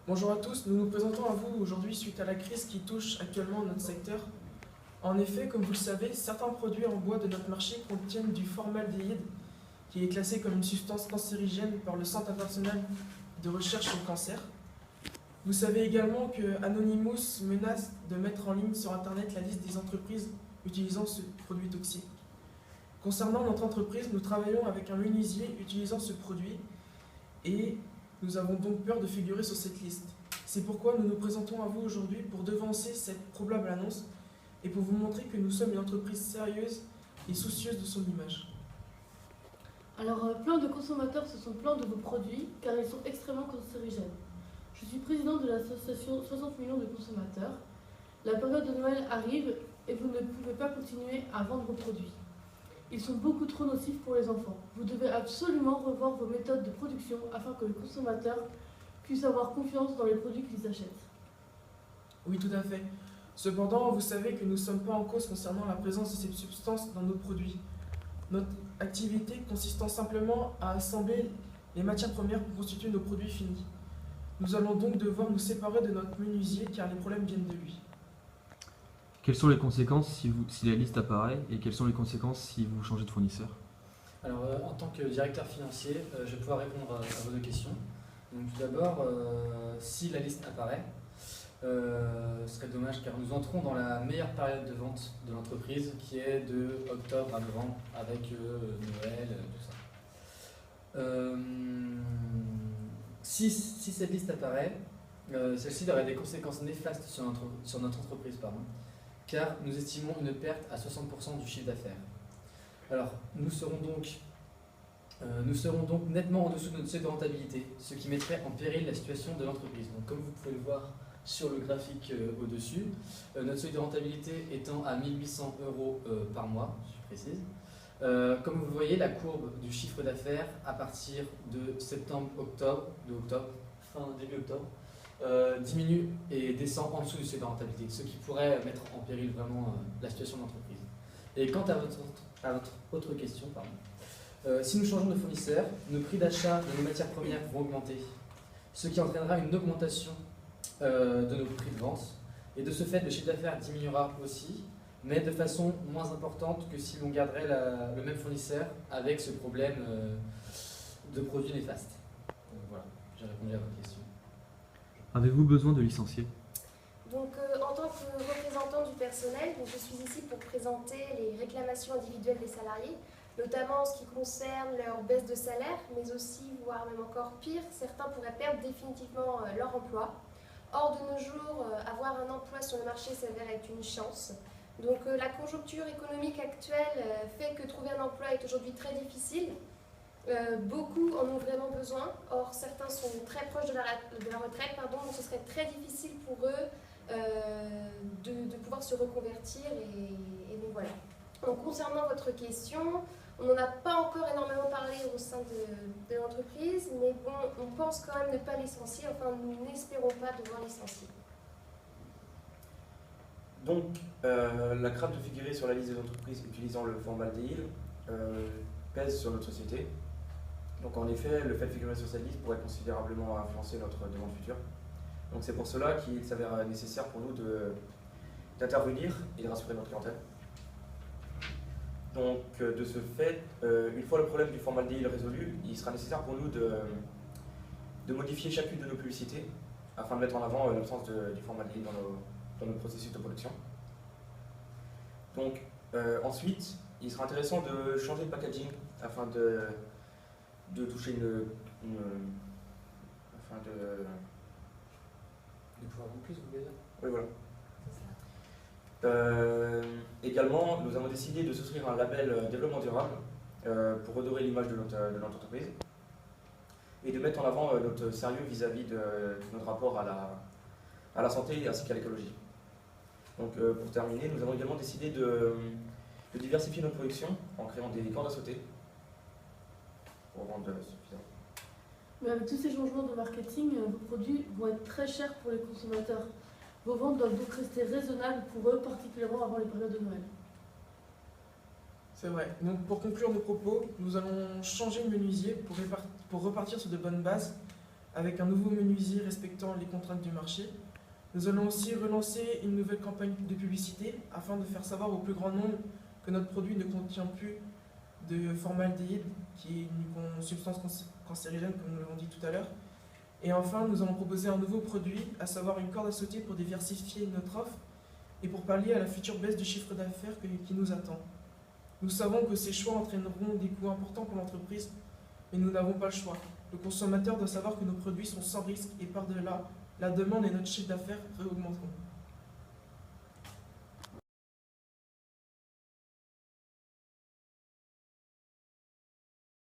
Bonjour à tous, nous nous présentons à vous aujourd'hui suite à la crise qui touche actuellement notre secteur. En effet, comme vous le savez, certains produits en bois de notre marché contiennent du formaldéhyde, qui est classé comme une substance cancérigène par le Centre international de recherche sur le cancer. Vous savez également que Anonymous menace de mettre en ligne sur Internet la liste des entreprises utilisant ce produit toxique. Concernant notre entreprise, nous travaillons avec un menuisier utilisant ce produit et nous avons donc peur de figurer sur cette liste. C'est pourquoi nous nous présentons à vous aujourd'hui pour devancer cette probable annonce et pour vous montrer que nous sommes une entreprise sérieuse et soucieuse de son image. Alors, plein de consommateurs se sont plaints de vos produits car ils sont extrêmement cancérigènes. Je suis présidente de l'association 60 millions de consommateurs. La période de Noël arrive et vous ne pouvez pas continuer à vendre vos produits. Ils sont beaucoup trop nocifs pour les enfants. Vous devez absolument revoir vos méthodes de production afin que les consommateurs puissent avoir confiance dans les produits qu'ils achètent. Oui, tout à fait. Cependant, vous savez que nous ne sommes pas en cause concernant la présence de cette substance dans nos produits. Notre activité consistant simplement à assembler les matières premières pour constituer nos produits finis. Nous allons donc devoir nous séparer de notre menuisier car les problèmes viennent de lui. Quelles sont les conséquences si la liste apparaît et quelles sont les conséquences si vous changez de fournisseur? Alors, en tant que directeur financier, je vais pouvoir répondre à vos deux questions. Donc, tout d'abord, si la liste apparaît, ce serait dommage car nous entrons dans la meilleure période de vente de l'entreprise qui est de octobre à novembre avec Noël, tout ça. Si cette liste apparaît, celle-ci aurait des conséquences néfastes sur notre entreprise, car nous estimons une perte à 60% du chiffre d'affaires. Alors, nous serons donc nettement en dessous de notre seuil de rentabilité, ce qui mettrait en péril la situation de l'entreprise. Donc, comme vous pouvez le voir sur le graphique au-dessus, notre seuil de rentabilité étant à 1 800 € par mois, je précise. Comme vous voyez, la courbe du chiffre d'affaires à partir de septembre-octobre, début octobre, diminue et descend en dessous du seuil de rentabilité, ce qui pourrait mettre en péril vraiment la situation de l'entreprise. Et quant à votre autre question, si nous changeons de fournisseur, nos prix d'achat de nos matières premières vont augmenter, ce qui entraînera une augmentation de nos prix de vente. Et de ce fait, le chiffre d'affaires diminuera aussi, mais de façon moins importante que si l'on garderait le même fournisseur avec ce problème de produits néfastes. Donc voilà, j'ai répondu à votre question. Avez-vous besoin de licencier? Donc, en tant que représentant du personnel, je suis ici pour présenter les réclamations individuelles des salariés, notamment en ce qui concerne leur baisse de salaire, mais aussi, voire même encore pire, certains pourraient perdre définitivement leur emploi. Or, de nos jours, avoir un emploi sur le marché s'avère être une chance. Donc, la conjoncture économique actuelle fait que trouver un emploi est aujourd'hui très difficile. Beaucoup en ont vraiment besoin. Or, certains sont très proches de la retraite, donc ce serait très difficile pour eux de pouvoir se reconvertir. Et donc voilà. Donc, concernant votre question, on n'en a pas encore énormément parlé au sein de l'entreprise, mais bon, on pense quand même ne pas licencier, enfin nous n'espérons pas devoir licencier. Donc, la crainte de figurer sur la liste des entreprises utilisant le formaldéhyde pèse sur notre société. Donc, en effet, le fait de figurer sur cette liste pourrait considérablement influencer notre demande future. Donc, c'est pour cela qu'il s'avère nécessaire pour nous d'intervenir et de rassurer notre clientèle. Donc, de ce fait, une fois le problème du formaldéhyde résolu, il sera nécessaire pour nous de modifier chacune de nos publicités afin de mettre en avant l'absence du formaldéhyde dans nos processus de production. Donc, ensuite, il sera intéressant de changer de packaging afin de toucher afin de pouvoir vendre plus, vous voulez dire? Oui, voilà. Également, nous avons décidé de souscrire un label développement durable pour redorer l'image de notre entreprise et de mettre en avant notre sérieux vis-à-vis de notre rapport à la santé ainsi qu'à l'écologie. Donc, pour terminer, nous avons également décidé de diversifier notre production en créant des cordes à sauter pour vendre suffisamment. Mais avec tous ces changements de marketing, vos produits vont être très chers pour les consommateurs. Vos ventes doivent donc rester raisonnables pour eux, particulièrement avant les périodes de Noël. C'est vrai. Donc pour conclure nos propos, nous allons changer de menuisier pour repartir sur de bonnes bases. avec un nouveau menuisier respectant les contraintes du marché. Nous allons aussi relancer une nouvelle campagne de publicité afin de faire savoir au plus grand nombre que notre produit ne contient plus de formaldéhyde, qui est une substance cancérigène, comme nous l'avons dit tout à l'heure. Et enfin, nous allons proposer un nouveau produit, à savoir une corde à sauter pour diversifier notre offre et pour pallier à la future baisse du chiffre d'affaires qui nous attend. Nous savons que ces choix entraîneront des coûts importants pour l'entreprise, mais nous n'avons pas le choix. Le consommateur doit savoir que nos produits sont sans risque et par-delà, la demande et notre chiffre d'affaires réaugmenteront.